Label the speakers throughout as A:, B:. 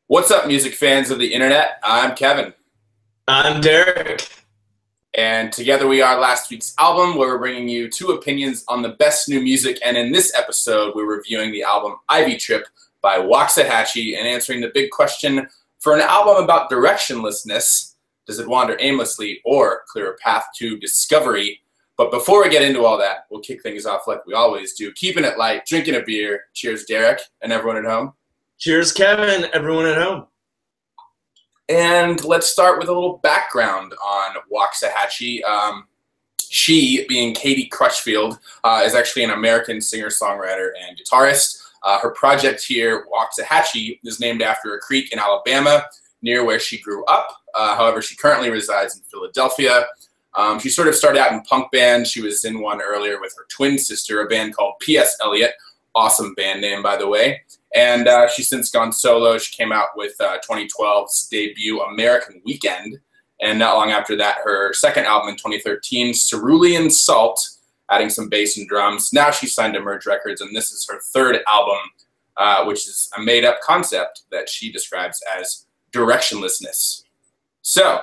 A: What's up, music fans of the internet? I'm Kevin.
B: I'm Derek.
A: And together we are last week's album, where we're bringing you two opinions on the best new music. And in this episode, we're reviewing the album Ivy Tripp by Waxahatchee and answering the big question: for an album about directionlessness, does it wander aimlessly or clear a path to discovery? But before we get into all that, we'll kick things off like we always do, keeping it light, drinking a beer. Cheers, Derek, and everyone at home.
B: Cheers, Kevin, everyone at home.
A: And let's start with a little background on Waxahatchee. She, being Katie Crutchfield, is actually an American singer-songwriter and guitarist. Her project here, Waxahatchee, is named after a creek in Alabama near where she grew up. However, she currently resides in Philadelphia. She sort of started out in punk bands. She was in one earlier with her twin sister, a band called P.S. Eliot. Awesome band name, by the way. And she's since gone solo. She came out with 2012's debut, American Weekend. And not long after that, her second album in 2013, Cerulean Salt, adding some bass and drums. Now she's signed to Merge Records, and this is her third album, which is a made-up concept that she describes as directionlessness. So,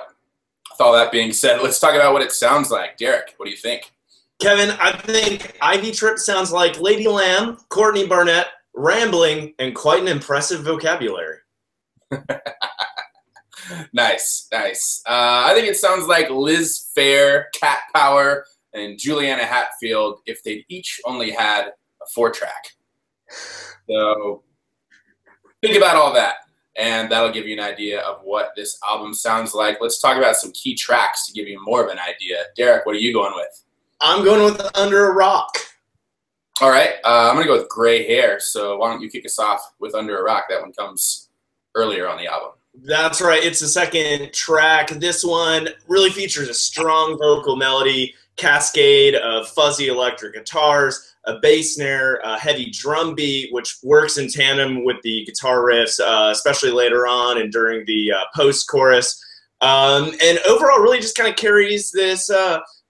A: with all that being said, let's talk about what it sounds like. Derek, what do you think?
B: Kevin, I think Ivy Tripp sounds like Lady Lamb, Courtney Barnett, rambling, and quite an impressive vocabulary.
A: Nice, nice. I think it sounds like Liz Phair, Cat Power, and Juliana Hatfield if they'd each only had a 4-track. So think about all that, and that'll give you an idea of what this album sounds like. Let's talk about some key tracks to give you more of an idea. Derek, what are you going with?
B: I'm going with Under a Rock.
A: All right, I'm going to go with Gray Hair, so why don't you kick us off with Under a Rock? That one comes earlier on the album.
B: That's right. It's the second track. This one really features a strong vocal melody, cascade of fuzzy electric guitars, a bass snare, a heavy drum beat, which works in tandem with the guitar riffs, especially later on and during the post-chorus. And overall really just kind of carries this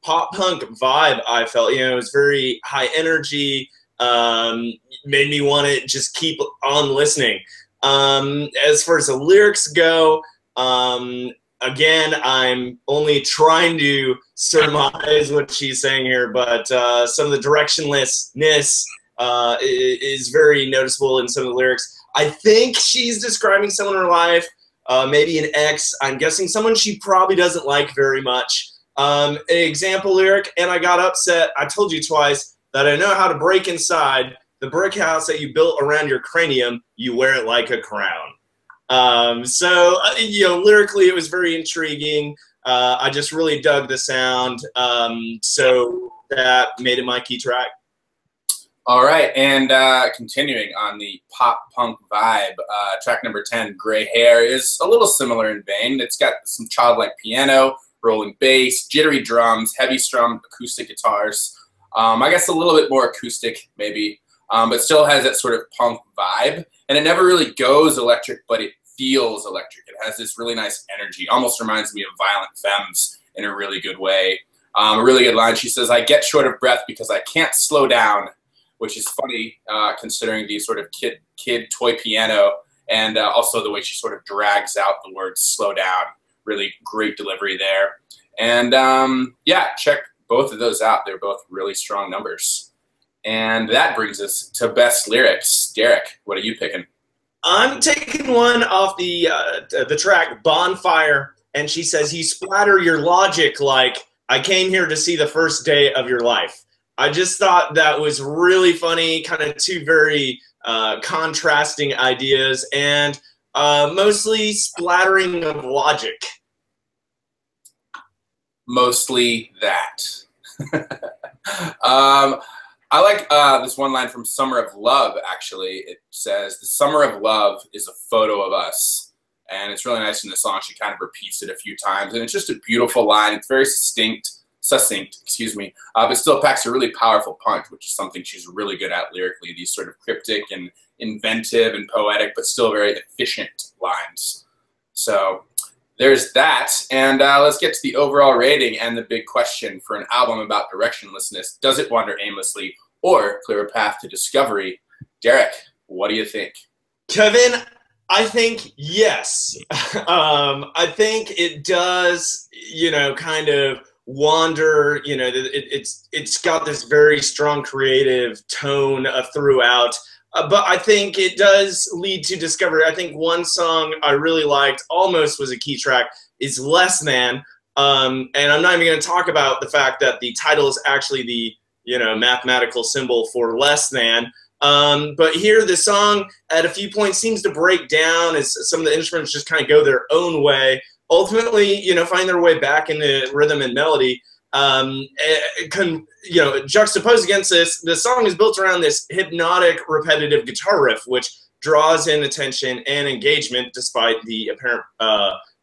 B: pop-punk vibe, I felt. You know, it was very high energy, made me want to just keep on listening. As far as the lyrics go, again, I'm only trying to surmise what she's saying here, but some of the directionlessness is very noticeable in some of the lyrics. I think she's describing someone in her life, maybe an ex. I'm guessing someone she probably doesn't like very much. An example lyric: and I got upset, I told you twice that I know how to break inside the brick house that you built around your cranium, you wear it like a crown. So, you know, lyrically it was very intriguing. I just really dug the sound, so that made it my key track.
A: All right, and continuing on the pop-punk vibe, track number 10, Gray Hair, is a little similar in vein. It's got some childlike piano, rolling bass, jittery drums, heavy strummed acoustic guitars. I guess a little bit more acoustic, maybe, but still has that sort of punk vibe. And it never really goes electric, but it feels electric. It has this really nice energy. Almost reminds me of Violent Femmes in a really good way. A really good line. She says, "I get short of breath because I can't slow down," which is funny considering the sort of kid toy piano, and also the way she sort of drags out the word slow down. Really great delivery there. And yeah, check both of those out. They're both really strong numbers. And that brings us to best lyrics. Derek, what are you picking?
B: I'm taking one off the track Bonfire, and she says, "You splatter your logic like I came here to see the first day of your life." I just thought that was really funny, kind of two very contrasting ideas, and mostly splattering of logic.
A: Mostly that. I like this one line from Summer of Love, actually. It says, "The summer of love is a photo of us." And it's really nice in the song. She kind of repeats it a few times. And it's just a beautiful line. It's very succinct, excuse me, but still packs a really powerful punch, which is something she's really good at lyrically. These sort of cryptic and inventive and poetic, but still very efficient lines. So there's that, and let's get to the overall rating and the big question for an album about directionlessness. Does it wander aimlessly or clear a path to discovery? Derek, what do you think?
B: Kevin, I think yes. I think it does, you know, kind of wander. You know, it's got this very strong creative tone throughout. But I think it does lead to discovery. I think one song I really liked, almost was a key track, is Less Than. And I'm not even going to talk about the fact that the title is actually the, you know, mathematical symbol for less than. But here the song at a few points seems to break down as some of the instruments just kind of go their own way. Ultimately, you know, find their way back into rhythm and melody. You know, juxtaposed against this, the song is built around this hypnotic, repetitive guitar riff, which draws in attention and engagement despite the apparent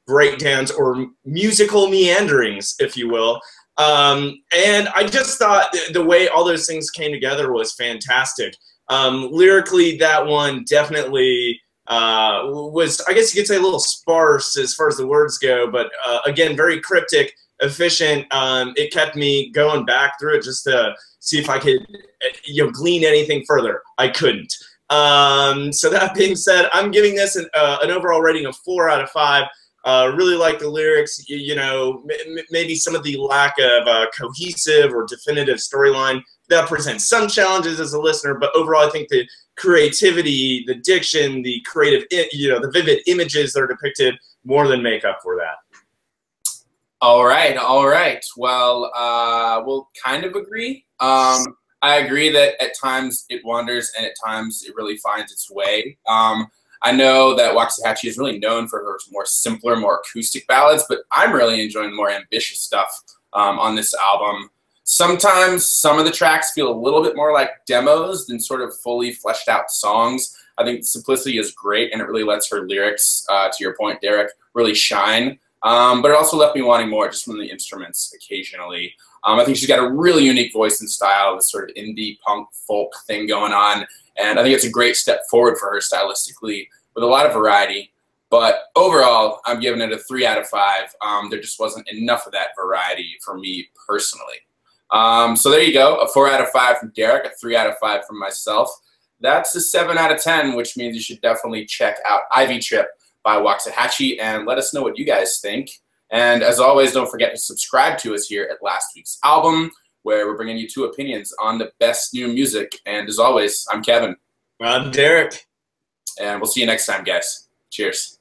B: breakdowns or musical meanderings, if you will. And I just thought the way all those things came together was fantastic. Lyrically, that one definitely was, I guess you could say, a little sparse as far as the words go, but again, very cryptic, efficient. It kept me going back through it just to see if I could, you know, glean anything further. I couldn't. So that being said, I'm giving this an overall rating of 4 out of 5. Really like the lyrics, you know, maybe some of the lack of cohesive or definitive storyline that presents some challenges as a listener, but overall I think the creativity, the diction, the creative, you know, the vivid images that are depicted more than make up for that.
A: All right, all right. Well, we'll kind of agree. I agree that at times it wanders and at times it really finds its way. I know that Waxahatchee is really known for her more simpler, more acoustic ballads, but I'm really enjoying more ambitious stuff on this album. Sometimes some of the tracks feel a little bit more like demos than sort of fully fleshed out songs. I think the simplicity is great, and it really lets her lyrics, to your point, Derek, really shine. But it also left me wanting more just from the instruments occasionally. I think she's got a really unique voice and style, this sort of indie punk folk thing going on. And I think it's a great step forward for her stylistically with a lot of variety. But overall, I'm giving it a 3 out of 5. There just wasn't enough of that variety for me personally. So there you go, a 4 out of 5 from Derek, a 3 out of 5 from myself. That's a 7 out of 10, which means you should definitely check out Ivy Tripp by Waxahatchee and let us know what you guys think. And as always, don't forget to subscribe to us here at Last Week's Album, where we're bringing you 2 opinions on the best new music. And as always, I'm Kevin.
B: I'm Derek.
A: And we'll see you next time, guys. Cheers.